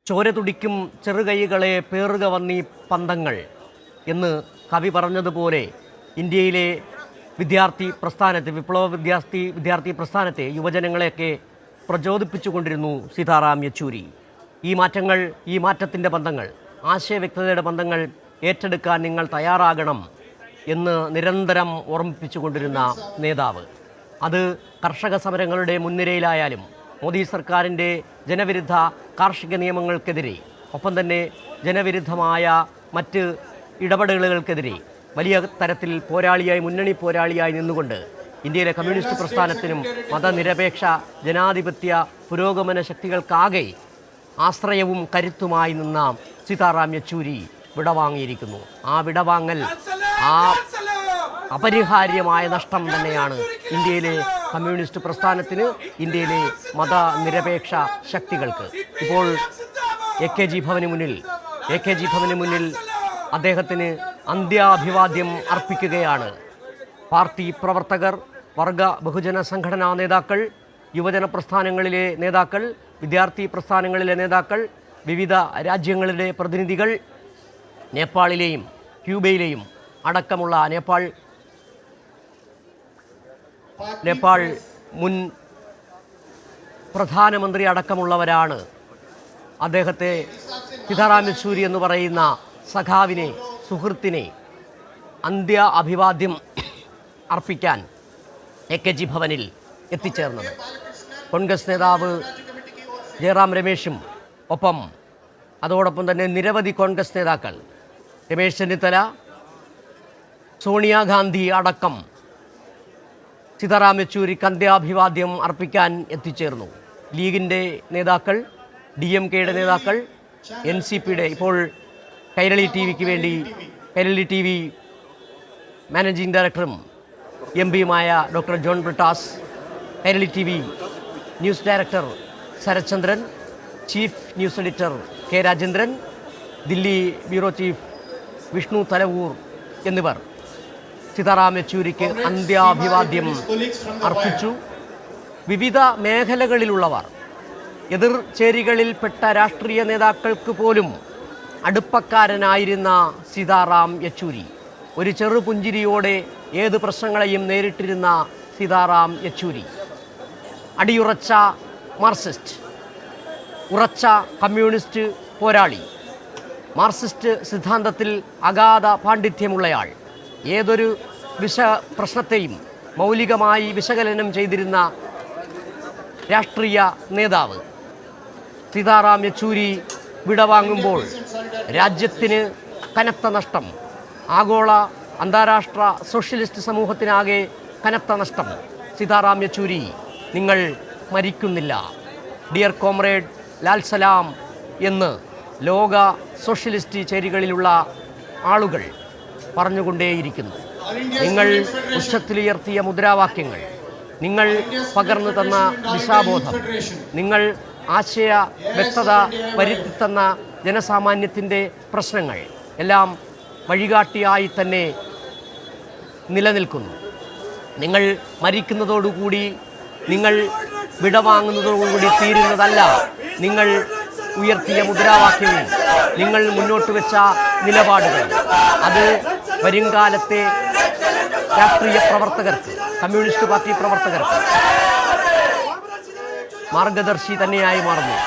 ചോര തുടിക്കും ചെറുകൈകളെ പേറുക വന്നീ പന്തങ്ങൾ എന്ന് കവി പറഞ്ഞതുപോലെ ഇന്ത്യയിലെ വിദ്യാർത്ഥി പ്രസ്ഥാനത്തെ വിദ്യാർത്ഥി പ്രസ്ഥാനത്തെ യുവജനങ്ങളെയൊക്കെ പ്രചോദിപ്പിച്ചുകൊണ്ടിരുന്നു സീതാറാം യെച്ചൂരി. ഈ മാറ്റത്തിൻ്റെ ബന്ധങ്ങൾ, ആശയവ്യക്തതയുടെ ബന്ധങ്ങൾ ഏറ്റെടുക്കാൻ നിങ്ങൾ തയ്യാറാകണം എന്ന് നിരന്തരം ഓർമ്മിപ്പിച്ചുകൊണ്ടിരുന്ന നേതാവ്. അത് കർഷക സമരങ്ങളുടെ മുൻനിരയിലായാലും മോദി സർക്കാരിൻ്റെ ജനവിരുദ്ധ കാർഷിക നിയമങ്ങൾക്കെതിരെ, ഒപ്പം തന്നെ ജനവിരുദ്ധമായ മറ്റ് ഇടപെടലുകൾക്കെതിരെ വലിയ തരത്തിൽ മുന്നണി പോരാളിയായി നിന്നുകൊണ്ട് ഇന്ത്യയിലെ കമ്മ്യൂണിസ്റ്റ് പ്രസ്ഥാനത്തിനും മതനിരപേക്ഷ ജനാധിപത്യ പുരോഗമന ശക്തികൾക്കാകെ ആശ്രയവും കരുത്തുമായി നിന്ന സീതാറാം യെച്ചൂരി വിടവാങ്ങിയിരിക്കുന്നു. ആ വിടവാങ്ങൽ അപരിഹാര്യമായ നഷ്ടം തന്നെയാണ് ഇന്ത്യയിലെ കമ്മ്യൂണിസ്റ്റ് പ്രസ്ഥാനത്തിന്, ഇന്ത്യയിലെ മതനിരപേക്ഷ ശക്തികൾക്ക്. ഇപ്പോൾ എ കെ ജി ഭവന് മുന്നിൽ അദ്ദേഹത്തിന് അന്ത്യാഭിവാദ്യം അർപ്പിക്കുകയാണ് പാർട്ടി പ്രവർത്തകർ, വർഗ ബഹുജന സംഘടനാ നേതാക്കൾ, യുവജന പ്രസ്ഥാനങ്ങളിലെ നേതാക്കൾ, വിദ്യാർത്ഥി പ്രസ്ഥാനങ്ങളിലെ നേതാക്കൾ, വിവിധ രാജ്യങ്ങളിലെ പ്രതിനിധികൾ, നേപ്പാളിലെയും ക്യൂബയിലെയും അടക്കമുള്ള നേപ്പാൾ മുൻ പ്രധാനമന്ത്രി അടക്കമുള്ളവരാണ് അദ്ദേഹത്തെ, സീതാറാം യെച്ചൂരി എന്ന് പറയുന്ന സഖാവിനെ, സുഹൃത്തിനെ അന്ത്യ അഭിവാദ്യം അർപ്പിക്കാൻ എ കെ ജി ഭവനിൽ എത്തിച്ചേർന്നത്. കോൺഗ്രസ് നേതാവ് ജയറാം രമേശും ഒപ്പം അതോടൊപ്പം തന്നെ നിരവധി കോൺഗ്രസ് നേതാക്കൾ, രമേശ് ചെന്നിത്തല, സോണിയാഗാന്ധി അടക്കം സീതാറാം യെച്ചൂരിക്ക് അന്ത്യാഭിവാദ്യം അർപ്പിക്കാൻ എത്തിച്ചേർന്നു. ലീഗിൻ്റെ നേതാക്കൾ, DMK-യുടെ നേതാക്കൾ, NCP-യുടെ, ഇപ്പോൾ കൈരളി ടിവിക്ക് വേണ്ടി കൈരളി TV മാനേജിംഗ് ഡയറക്ടറും MP-യുമായ doctor John Brittas, Kairali TV news director Sarathchandran, chief news editor K Rajendran, Dilli bureau chief Vishnu Thalavoor എന്നിവർ സീതാറാം യെച്ചൂരിക്ക് അന്ത്യാഭിവാദ്യം അർപ്പിച്ചു. വിവിധ മേഖലകളിലുള്ളവർ, എതിർചേരികളിൽപ്പെട്ട രാഷ്ട്രീയ നേതാക്കൾക്ക് പോലും അടുപ്പക്കാരനായിരുന്ന സീതാറാം യെച്ചൂരി, ഒരു ചെറുപുഞ്ചിരിയോടെ ഏത് പ്രശ്നങ്ങളെയും നേരിട്ടിരുന്ന സീതാറാം യെച്ചൂരി, അടിയുറച്ച മാർക്സിസ്റ്റ്, ഉറച്ച കമ്മ്യൂണിസ്റ്റ് പോരാളി, മാർക്സിസ്റ്റ് സിദ്ധാന്തത്തിൽ അഗാധ പാണ്ഡിത്യമുള്ളയാൾ, ഏതൊരു പ്രശ്നത്തെയും മൗലികമായി വിശകലനം ചെയ്തിരുന്ന രാഷ്ട്രീയ നേതാവ് സീതാറാം യെച്ചൂരി വിടവാങ്ങുമ്പോൾ രാജ്യത്തിന് കനത്ത നഷ്ടം, ആഗോള അന്താരാഷ്ട്ര സോഷ്യലിസ്റ്റ് സമൂഹത്തിനാകെ കനത്ത നഷ്ടം. സീതാറാം യെച്ചൂരി, നിങ്ങൾ മരിക്കുന്നില്ല, ഡിയർ കോമ്രേഡ് ലാൽ സലാം എന്ന് ലോക സോഷ്യലിസ്റ്റ് ചേരികളിലുള്ള ആളുകൾ പറഞ്ഞുകൊണ്ടേയിരിക്കുന്നു. നിങ്ങൾ ഉച്ചത്തിലുയർത്തിയ മുദ്രാവാക്യങ്ങൾ, നിങ്ങൾ പകർന്നു തന്ന ദിശാബോധം, നിങ്ങൾ ആശയ വ്യക്തത വരുത്തിത്തന്ന ജനസാമാന്യത്തിൻ്റെ പ്രശ്നങ്ങൾ എല്ലാം വഴികാട്ടിയായി തന്നെ നിലനിൽക്കുന്നു. നിങ്ങൾ മരിക്കുന്നതോടുകൂടി, നിങ്ങൾ വിടവാങ്ങുന്നതോടുകൂടി തീരുന്നതല്ല നിങ്ങൾ ഉയർത്തിയ മുദ്രാവാക്യങ്ങൾ, നിങ്ങൾ മുന്നോട്ട് വെച്ച നിലപാടുകൾ. അത് വരുംകാലത്തെ രാഷ്ട്രീയ പ്രവർത്തകർക്ക്, കമ്മ്യൂണിസ്റ്റ് പാർട്ടി പ്രവർത്തകർക്ക് മാർഗദർശി തന്നെയായി മാറുന്നു.